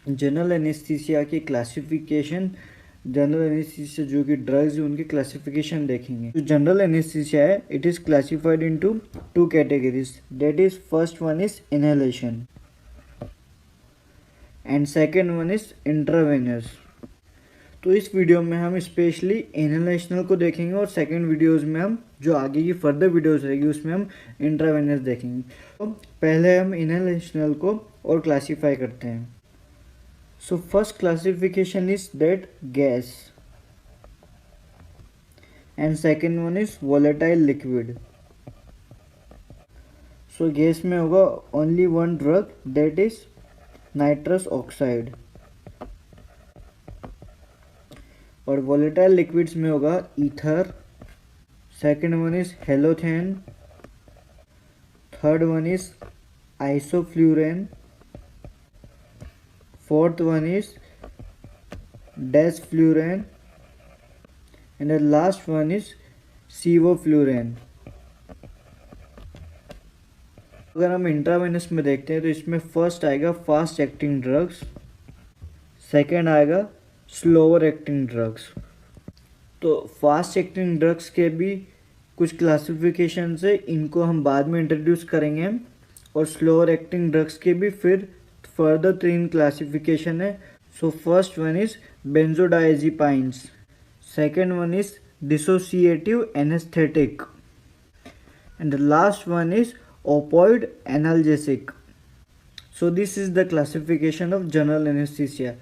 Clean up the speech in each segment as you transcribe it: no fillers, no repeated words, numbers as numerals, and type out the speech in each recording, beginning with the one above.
General anaesthesia की classification, general anaesthesia जो कि ड्रग्स है उनकी क्लासिफिकेशन देखेंगे। जो जनरल एनेस्थीसिया है it is classified into two categories, that is first one is inhalation and second one is intravenous. तो इस वीडियो में हम स्पेशली इनहेलेशनल को देखेंगे और सेकेंड वीडियोस में हम जो आगे की फर्दर वीडियोस रहेगी उसमें हम इंट्रावेनस देखेंगे। तो पहले हम इनहेलेशनल को और क्लासीफाई करते हैं। So first classification is that gas and second one is volatile liquid. So gas में होगा only one drug that is nitrous oxide और वोलेटाइल लिक्विड्स में होगा ether, second one is halothane, third one is isoflurane, fourth one is desflurane and the last one is sevoflurane. अगर हम intravenous में देखते हैं तो इसमें फर्स्ट आएगा फास्ट एक्टिंग ड्रग्स, सेकेंड आएगा स्लोअर एक्टिंग ड्रग्स। तो फास्ट एक्टिंग ड्रग्स के भी कुछ क्लासिफिकेशन है, इनको हम बाद में इंट्रोड्यूस करेंगे। और स्लोअर एक्टिंग ड्रग्स के भी फिर फर्दर 3 क्लासिफिकेशन है। So first one is benzodiazepines, second one is dissociative anaesthetic and the last one is opioid analgesic. So this is the classification of general anaesthesia.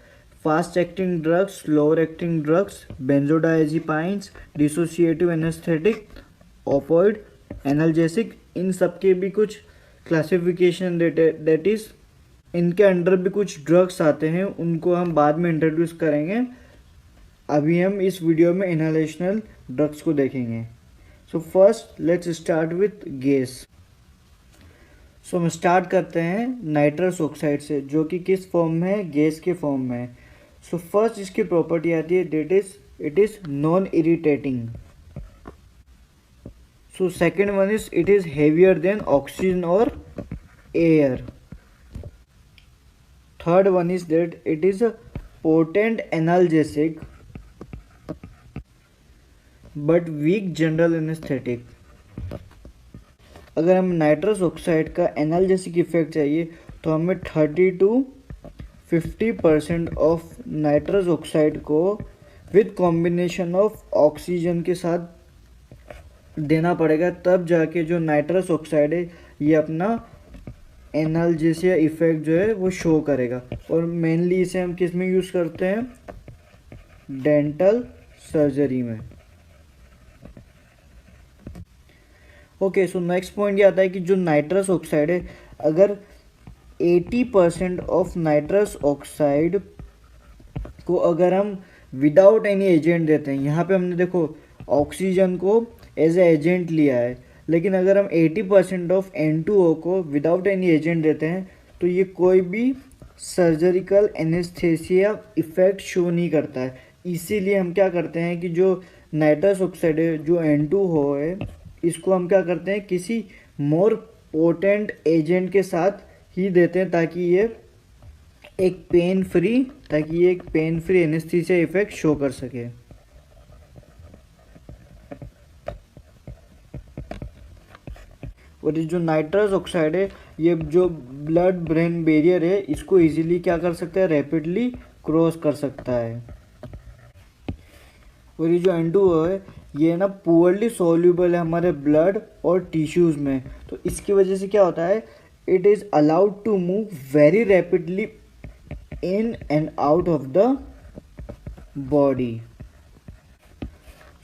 Fast acting drugs, slower acting drugs, benzodiazepines, dissociative anaesthetic, opioid analgesic, इन सब के भी कुछ classification that is इनके under भी कुछ drugs आते हैं, उनको हम बाद में इंट्रोड्यूस करेंगे। अभी हम इस वीडियो में इनहेलेशनल ड्रग्स को देखेंगे। So first let's start with gas. So हम स्टार्ट करते हैं नाइट्रस ऑक्साइड से, जो कि किस फॉर्म में है, गैस के फॉर्म में है। सो फर्स्ट इसकी प्रॉपर्टी आती है that is it is non irritating. So second one is it is heavier than oxygen और air. Third one is that it is a potent analgesic but weak general anaesthetic. अगर हम nitrous oxide का analgesic effect चाहिए तो हमें 30 to 50% of nitrous oxide को with combination of oxygen के साथ देना पड़ेगा, तब जाके जो नाइट्रस ऑक्साइड है ये अपना एनाल्जेसिया इफेक्ट जो है वो शो करेगा। और मेनली इसे हम किस में यूज़ करते हैं, डेंटल सर्जरी में। ओके, सो नेक्स्ट पॉइंट ये आता है कि जो नाइट्रस ऑक्साइड है, अगर 80% ऑफ नाइट्रस ऑक्साइड को अगर हम विदाउट एनी एजेंट देते हैं, यहाँ पे हमने देखो ऑक्सीजन को एज ए एजेंट लिया है, लेकिन अगर हम 80% ऑफ N2O को विदाउट एनी एजेंट देते हैं तो ये कोई भी सर्जरिकल एनेस्थेसिया इफेक्ट शो नहीं करता है। इसीलिए हम क्या करते हैं कि जो नाइट्रस ऑक्साइड है, जो N2O है, इसको हम क्या करते हैं किसी मोर पोटेंट एजेंट के साथ ही देते हैं ताकि ये एक pain free anaesthesia effect show कर सके। और ये जो नाइट्रस ऑक्साइड है ये जो ब्लड ब्रेन बैरियर है इसको इजीली क्या कर सकता है, रैपिडली क्रॉस कर सकता है। और ये जो N2O है ये ना पुअरली सोल्यूबल है हमारे ब्लड और टिश्यूज़ में, तो इसकी वजह से क्या होता है, it is allowed to move very rapidly in and out of the body.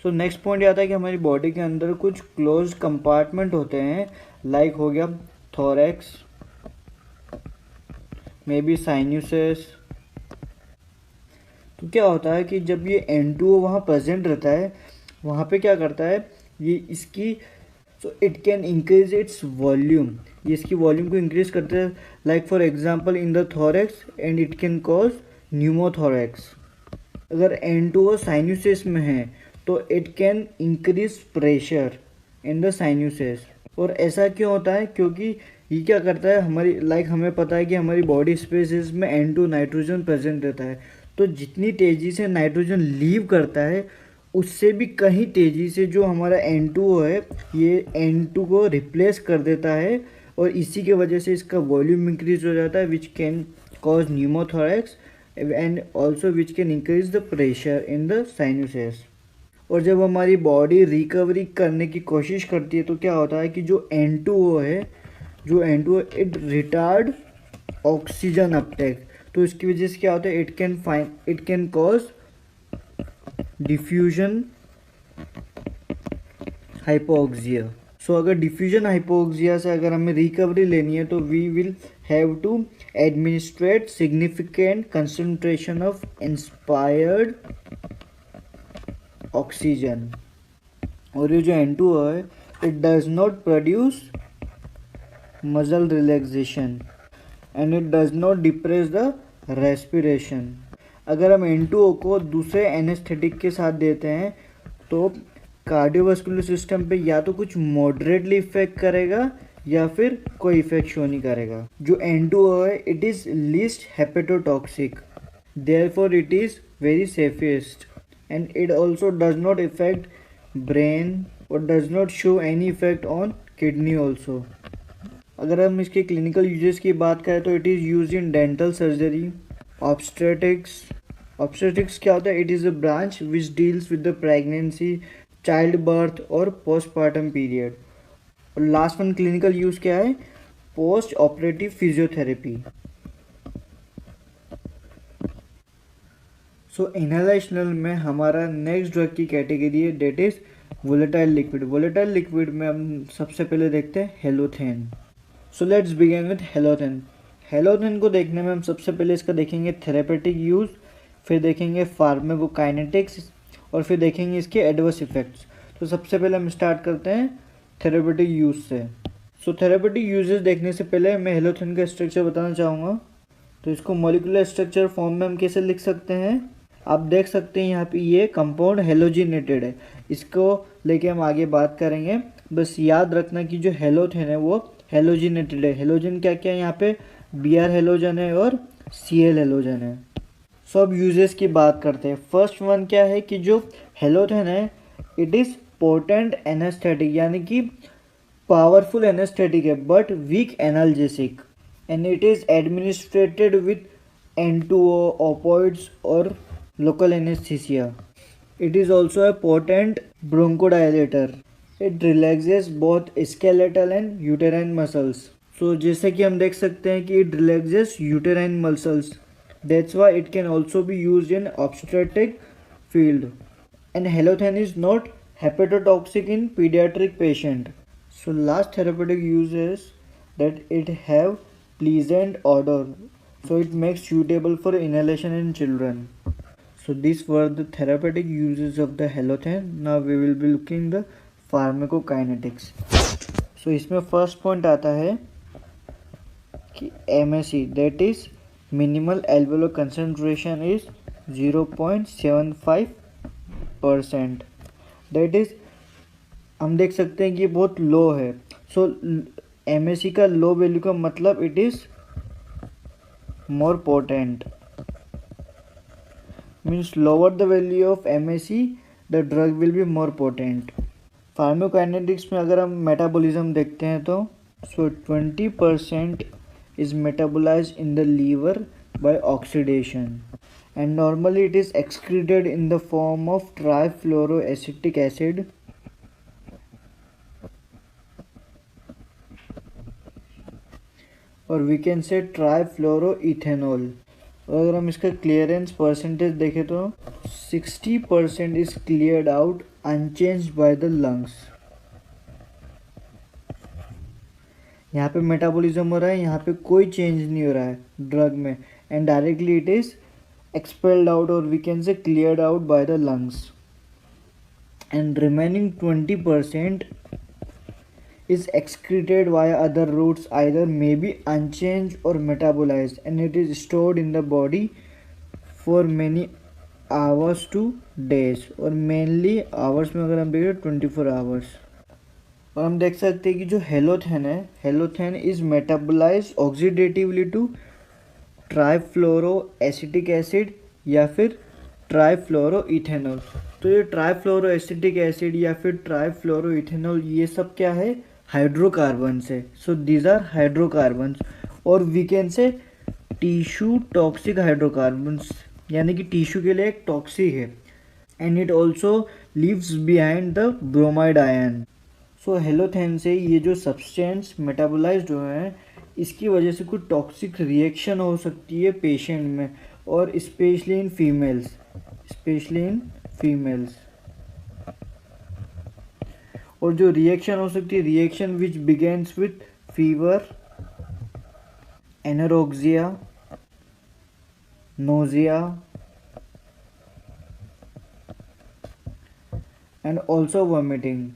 So next point ये आता है कि हमारी बॉडी के अंदर कुछ क्लोज कंपार्टमेंट होते हैं, लाइक हो गया थोरैक्स, मे बी साइनसेस। तो क्या होता है कि जब ये N2O वहाँ प्रेजेंट रहता है, वहाँ पे क्या करता है ये इसकी, सो it can increase its volume, ये इसकी वॉल्यूम को इंक्रीज करते हैं, like for example in the thorax and it can cause pneumothorax. अगर N2O साइनसेस में है तो it can increase pressure in the sinuses. और ऐसा क्यों होता है, क्योंकि ये क्या करता है, हमारी हमें पता है कि हमारी बॉडी स्पेसिस में N2 नाइट्रोजन प्रेजेंट रहता है, तो जितनी तेज़ी से नाइट्रोजन लीव करता है उससे भी कहीं तेज़ी से जो हमारा N2 है ये N2 को रिप्लेस कर देता है, और इसी के वजह से इसका वॉल्यूम इंक्रीज हो जाता है, which can cause pneumothorax and also which can increase the pressure in the sinuses. और जब हमारी बॉडी रिकवरी करने की कोशिश करती है तो क्या होता है कि जो N2 है इट रिटार्ड ऑक्सीजन अपटेक, तो इसकी वजह से क्या होता है, it can cause diffusion hypoxia. So अगर डिफ्यूजन हाइपोक्सिया से अगर हमें रिकवरी लेनी है तो we will have to administrate significant concentration of inspired oxygen. और ये जो N2 है it does not produce muscle relaxation and it does not depress the respiration. अगर हम N2O को दूसरे एनेस्थेटिक के साथ देते हैं तो कार्डियोवास्कुलर सिस्टम पे या तो कुछ मॉडरेटली इफेक्ट करेगा या फिर कोई इफेक्ट शो नहीं करेगा। जो N2O है it is least hepatotoxic, therefore it is very safest, and it also does not affect brain or does not show any effect on kidney also। अगर हम इसके क्लिनिकल यूजेस की बात करें तो it is use in dental surgery, obstetrics क्या होता है, it is a branch which deals with the pregnancy, child birth और पोस्टपार्टम पीरियड। और लास्ट वन क्लिनिकल यूज़ क्या है, post operative physiotherapy. So inhalational में हमारा नेक्स्ट ड्रग की कैटेगरी है that is volatile liquid. Volatile liquid में हम सबसे पहले देखते हैं halothane. So let's begin with halothane. Halothane को देखने में हम सबसे पहले इसका देखेंगे थेरेपेटिक यूज़, फिर देखेंगे फार्माकोकाइनेटिक्स और फिर देखेंगे इसके एडवर्स इफेक्ट्स। तो सबसे पहले हम स्टार्ट करते हैं थेरेपेटिक यूज़ से। सो थेरेपेटिक यूजेस देखने से पहले मैं हेलोथेन का स्ट्रक्चर बताना चाहूँगा। तो इसको मॉलिक्यूलर स्ट्रक्चर फॉर्म में हम कैसे लिख सकते हैं, आप देख सकते हैं यहाँ पे ये कंपाउंड हेलोजिनेटेड है, इसको लेके हम आगे बात करेंगे। बस याद रखना कि जो हेलोथेन है वो हेलोजिनेटेड है। हेलोजन क्या क्या है यहाँ पे, Br हेलोजन है और Cl हेलोजन है। सो अब यूजेस की बात करते हैं। फर्स्ट वन क्या है कि जो हेलोथेन है इट इज़ पोटेंट एनेस्थेटिक, यानी कि पावरफुल एनेस्थेटिक है but weak analgesic, and it is administered with N2O, opioids or local anesthesia. It is also a potent bronchodilator. It relaxes both skeletal and uterine muscles. So जैसे कि हम देख सकते हैं कि it relaxes uterine muscles. That's why it can also be used in obstetric field. And halothane is not hepatotoxic in pediatric patient. So last therapeutic use is that it have pleasant odor. So it makes suitable for inhalation in children. So these were the therapeutic uses of the halothane. Now we will be looking the pharmacokinetics. So इसमें first point आता है कि MSE, that is minimal alveolar concentration is 0.75%. That is हम देख सकते हैं कि बहुत लो है। So MSE का लो वैल्यू का मतलब it is more potent, means lower the value of MSE the drug will be more potent. Pharmacokinetics में अगर हम मेटाबॉलिज्म देखते हैं तो 20% is metabolized in the liver by oxidation and normally it is excreted in the form of trifluoroacetic acid और we can से ट्राईफ्लोरोइथेनॉल। अगर हम इसका क्लियरेंस परसेंटेज देखें तो 60% is cleared out unchanged bye the lungs. यहाँ पे मेटाबॉलिज्म हो रहा है, यहाँ पे कोई चेंज नहीं हो रहा है ड्रग में, and directly it is expelled out और we can say cleared out by the lungs, and remaining 20% is excreted via other routes, either may be unchanged or metabolized, and it is stored in the body for many hours to days, और mainly hours में अगर हम देखें 24 hours। और हम देख सकते हैं कि जो हेलोथेन है, halothane is metabolize oxidatively to trifluoroacetic acid या फिर ट्राइफ्लोरो इथेनॉल। तो ये ट्राइफ्लोरो एसिटिक एसिड या फिर ट्राइफ्लोरो इथेनॉल ये सब क्या है, हाइड्रोकार्बन्स है। सो दीज आर हाइड्रोकार्बन्स, और we can say tissue toxic hydrocarbons, यानी कि टिश्यू के लिए एक टॉक्सिक है। And it also leaves behind the bromide ion. So halothane से ये जो सब्सटेंस मेटाबोलाइज्ड हुए हैं, इसकी वजह से कुछ टॉक्सिक रिएक्शन हो सकती है पेशेंट में, और स्पेशली इन फीमेल्स। और जो रिएक्शन हो सकती है, reaction which begins with fever, anorexia, nausea and also vomiting,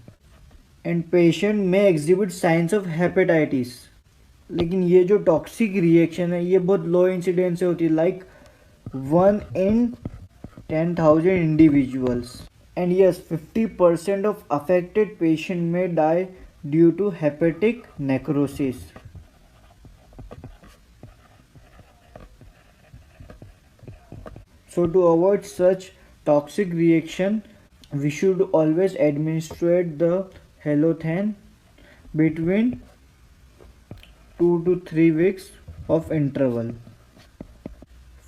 and patient may exhibit signs of hepatitis। लेकिन ये जो टॉक्सिक रिएक्शन है ये बहुत लो इंसिडेंस से होती है, like 1 in 10,000 individuals, and yes 50% of affected patient may die due to hepatic necrosis। So to avoid such toxic reaction, we should always administrate the helothane between 2 to 3 weeks of interval।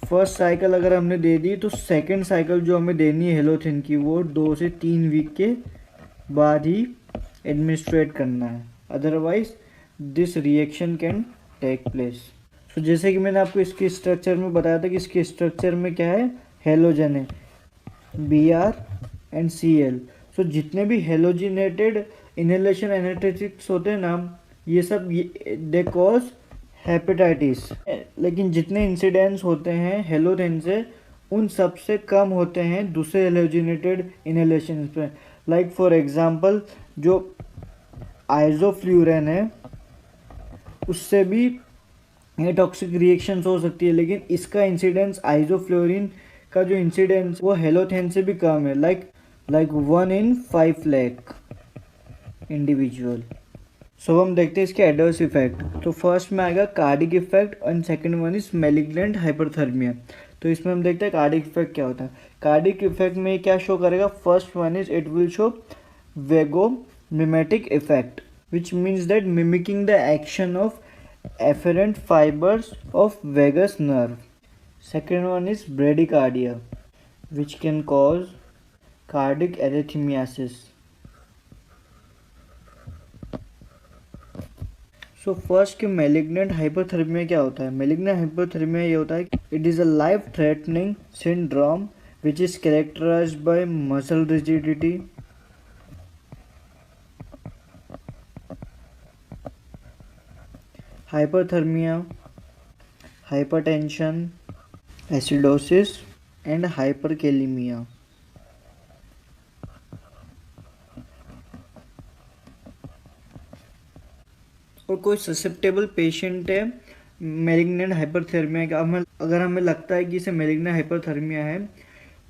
First cycle अगर हमने दे दी तो second cycle जो हमें देनी है halothane की वो 2 से 3 वीक के बाद ही एडमिनिस्ट्रेट करना है, otherwise this reaction can take place. So जैसे कि मैंने आपको इसके स्ट्रक्चर में बताया था कि इसके स्ट्रक्चर में क्या है, हेलोजन है, Br एंड Cl। सो जितने भी हेलोजिनेटेड इनहेलेशन एनेस्थेटिक्स होते हैं ना, ये सब दे कॉज हेपेटाइटिस। लेकिन जितने इंसिडेंट्स होते हैं हेलोथेन से उन सब से कम होते हैं दूसरे हेलोजिनेटेड इनहेलेशन पे। लाइक फॉर एग्जांपल जो आइसोफ्लूरेन है उससे भी ये टॉक्सिक रिएक्शंस हो सकती है, लेकिन इसका इंसिडेंस आइसोफ्लोरिन का जो इंसिडेंस वो हेलोथेन से भी कम है, लाइक 1 in 5 lakh इंडिविजुअल। सो हम देखते हैं इसके एडवर्स इफेक्ट। तो फर्स्ट में आएगा cardiac effect and second one is malignant hyperthermia. तो इसमें हम देखते हैं कार्डिक इफेक्ट क्या होता है। कार्डिक इफेक्ट में क्या शो करेगा, first one is it will show vagomimetic effect which means that mimicking the action of efferent fibers of vagus nerve। Second one is bradycardia which can cause cardiac arrhythmias। So first के malignant hypothermia क्या होता है। Malignant hypothermia ये होता है कि it is a life threatening syndrome which is characterised by muscle rigidity, hyperthermia, hypertension, acidosis and hyperkalemia। और कोई ससेप्टेबल पेशेंट है मैलिग्नेंट हाइपरथर्मिया का, अगर हमें लगता है कि इसे मैलिग्नेंट हाइपरथर्मिया है,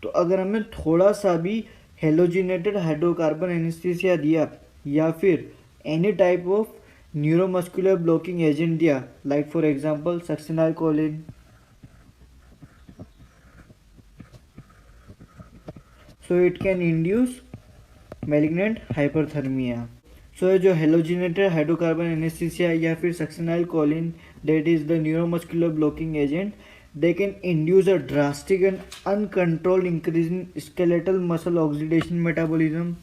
तो अगर हमें थोड़ा सा भी हेलोजिनेटेड हाइड्रोकार्बन एनेस्थीसिया दिया या फिर any type of neuromuscular blocking agent दिया, like for example succinylcholine, so it can induce malignant hyperthermia. So जो हेलोजिनेटेड हाइड्रोकार्बन एनेस्थीसिया या फिर succinylcholine that is the neuromuscular blocking agent, they can induce a drastic and uncontrolled increase in skeletal muscle oxidation metabolism,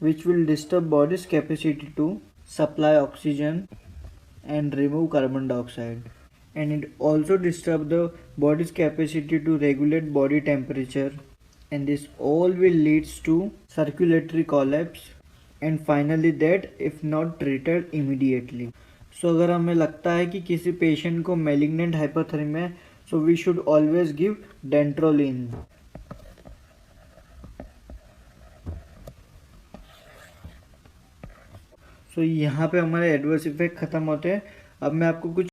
which will disturb body's capacity to supply oxygen and remove carbon dioxide, and it also disturb the body's capacity to regulate body temperature, and this all will leads to circulatory collapse and finally death if not treated immediately। So अगर हमें लगता है कि किसी patient को malignant hyperthermia है, so we should always give dantrolene। सो यहाँ पे हमारे एडवर्स इफेक्ट खत्म होते हैं। अब मैं आपको कुछ